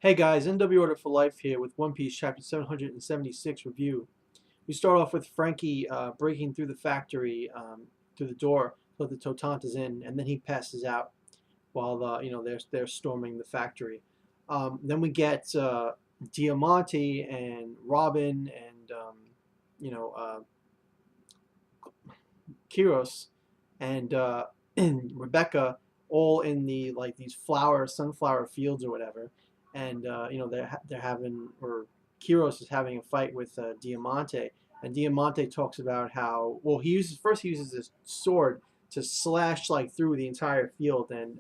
Hey guys, NW Order for Life here with One Piece Chapter 776 review. We start off with Franky breaking through the factory, through the door, to let the Tontattas in, and then he passes out while they're storming the factory. Then we get Diamante and Robin and you know uh, Quiroz and and Rebecca all in the like these sunflower fields or whatever, and they're having or Kyros is having a fight with Diamante, and Diamante talks about how he uses this sword to slash like through the entire field, and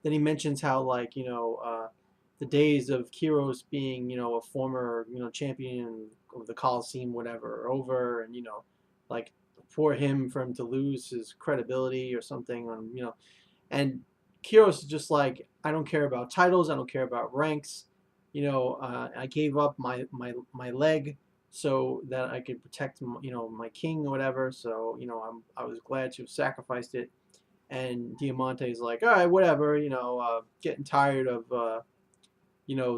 then he mentions how the days of Kyros being a former champion of the Coliseum whatever are over, and like for him to lose his credibility or something on and Kyros is just like, I don't care about titles, I don't care about ranks, I gave up my leg so that I could protect my king or whatever, so I was glad to have sacrificed it. And Diamante is like, all right, whatever, getting tired of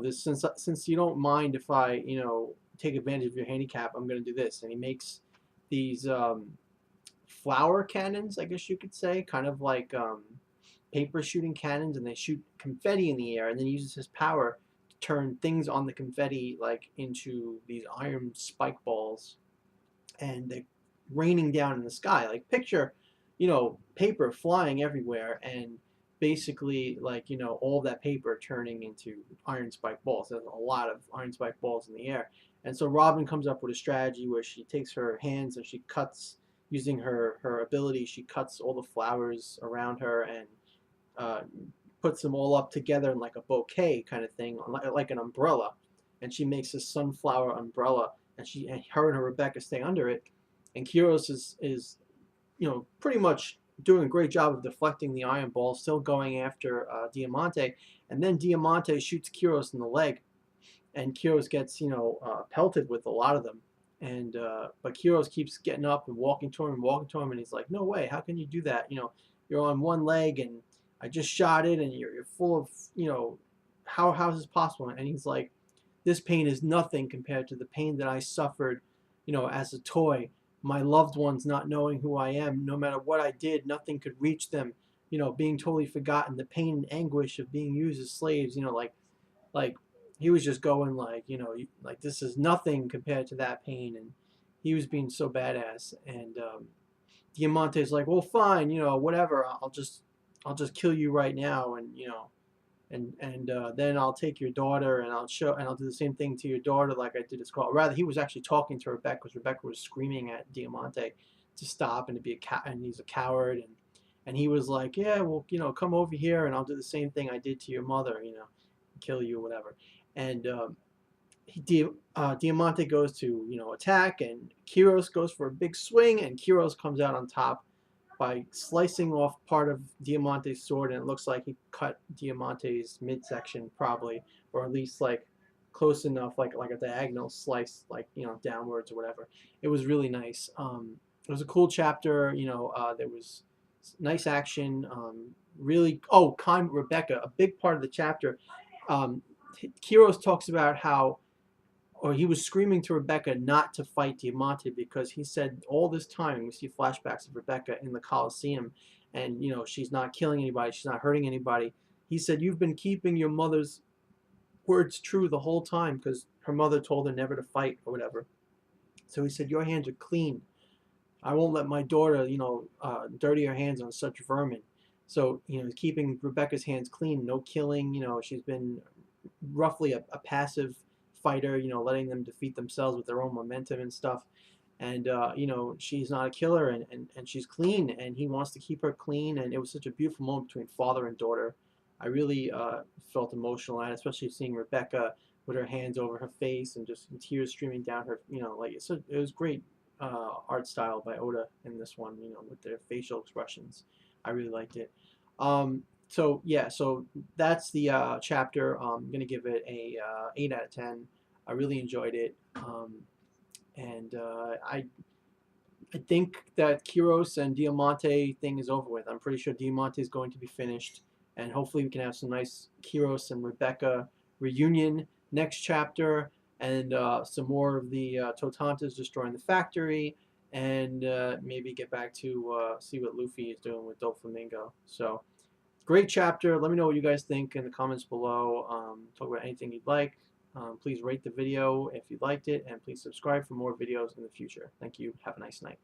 this, since you don't mind if I take advantage of your handicap, I'm gonna do this. And he makes these flower cannons, I guess you could say, kind of like paper shooting cannons, and they shoot confetti in the air, and then he uses his power to turn things on the confetti like into these iron spike balls, and they're raining down in the sky. Like picture, paper flying everywhere, and basically like all that paper turning into iron spike balls. There's a lot of iron spike balls in the air, and so Robin comes up with a strategy where she takes her hands and she cuts, using her ability, she cuts all the flowers around her and uh, puts them all up together in like a bouquet kind of thing, like an umbrella, and she makes a sunflower umbrella, and her and her Rebecca stay under it, and Kyros is pretty much doing a great job of deflecting the iron ball, still going after Diamante, and then Diamante shoots Kyros in the leg, and Kyros gets pelted with a lot of them, and but Kyros keeps getting up and walking to him, and he's like, no way, how can you do that? You're on one leg, and I just shot it, and you're full of how's this possible? And he's like, this pain is nothing compared to the pain that I suffered, as a toy. My loved ones not knowing who I am, no matter what I did, nothing could reach them. Being totally forgotten, the pain and anguish of being used as slaves. Like he was just going like like this is nothing compared to that pain, and he was being so badass. And Diamante's like, well, fine, whatever, I'll just kill you right now, and then I'll take your daughter, and I'll do the same thing to your daughter like I did to Skull. Rather, he was actually talking to Rebecca, because Rebecca was screaming at Diamante to stop and to be and he's a coward, and he was like, yeah, well, come over here, and I'll do the same thing I did to your mother, kill you, whatever. And Diamante goes to attack, and Kyros goes for a big swing, and Kyros comes out on top by slicing off part of Diamante's sword, and it looks like he cut Diamante's midsection probably, or at least like close enough, like a diagonal slice, like downwards or whatever. It was really nice. It was a cool chapter. There was nice action. Really, oh, kind Rebecca, a big part of the chapter. Um, Kyros talks about how, or he was screaming to Rebecca not to fight Diamante, because he said all this time we see flashbacks of Rebecca in the Coliseum, and she's not killing anybody, she's not hurting anybody. He said, you've been keeping your mother's words true the whole time, because her mother told her never to fight or whatever. So he said, your hands are clean. I won't let my daughter dirty her hands on such vermin. So keeping Rebecca's hands clean, no killing. She's been roughly a passive fighter, letting them defeat themselves with their own momentum and stuff. And she's not a killer, and she's clean, and he wants to keep her clean. And it was such a beautiful moment between father and daughter. I really felt emotional at it, especially seeing Rebecca with her hands over her face and just tears streaming down her. It was great art style by Oda in this one. With their facial expressions, I really liked it. So yeah, so that's the chapter. I'm gonna give it a 8 out of 10. I really enjoyed it, and I think that Kyros and Diamante thing is over with. I'm pretty sure Diamante is going to be finished, and hopefully we can have some nice Kyros and Rebecca reunion next chapter, and some more of the Tontattas destroying the factory, and maybe get back to see what Luffy is doing with Doflamingo. So great chapter. Let me know what you guys think in the comments below. Talk about anything you'd like. Please rate the video if you liked it, and please subscribe for more videos in the future. Thank you. Have a nice night.